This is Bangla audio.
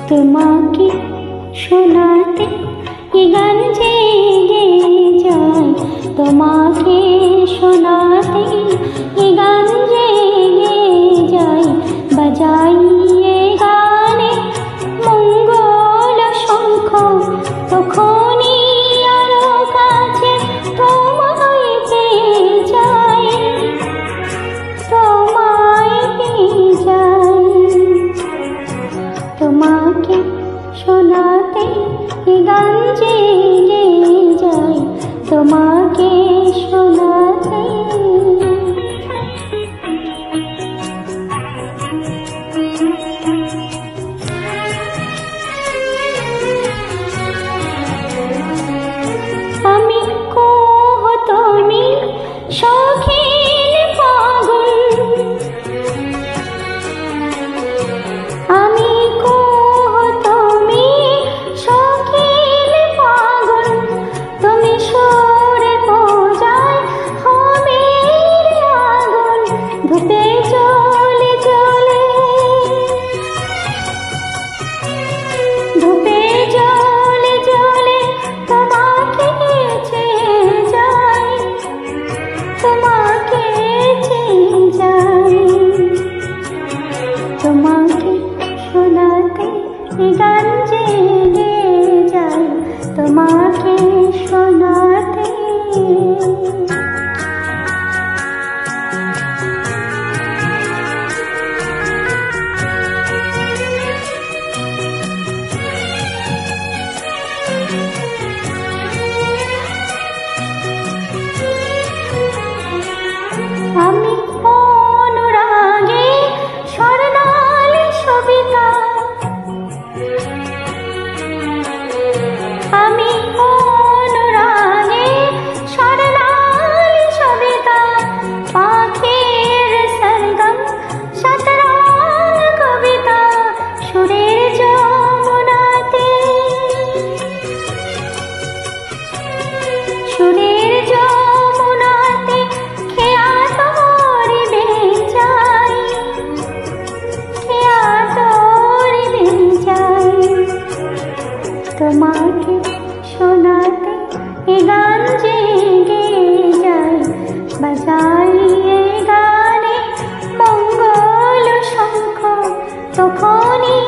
তোমাকে শোনাতে এ গান জেগে যায়, তোমাকে শোনাতে এ গান জেগে যায়। বাজাই এ গানে মঙ্গল শঙ্খ, তখনই আরো কাছে তোমায় পেয়ে যাই, তোমায় পেয়ে যাই। তোমাকে শোনাতে এ গান জেগে যায়, তোমাকে শোনাতে। আমি কোহ তুমি শৌখিন পাগল, আমি কোহ তুমি শৌখিন পাগল, তুমি সুরে পূজায় হবে আগুন। ধূপে জ্বলে জ্বলে, ধূপে জ্বলে জ্বলে তোমাকে চেয়ে যাই, তোমাকে চেয়ে যাই। তোমাকে শোনাতে এ গান জেগে যায়, তোমাকে শোনাতে। আমি অনুরাগে স্বর্ণালী সবিতা, আমি অনুরাগে স্বর্ণালী সবিতা। পাখির সরগম শতরঙ্গ কবিতা, সুরের যমুনাতে, সুরের যমুনাতে খেয়া তোরি বেচাই, খেয়া তোরি বেচাই। তোমাকে শোনাতে এ গান জেগে যায়, বাজাই এ গানে মঙ্গল শঙ্খ, তখনই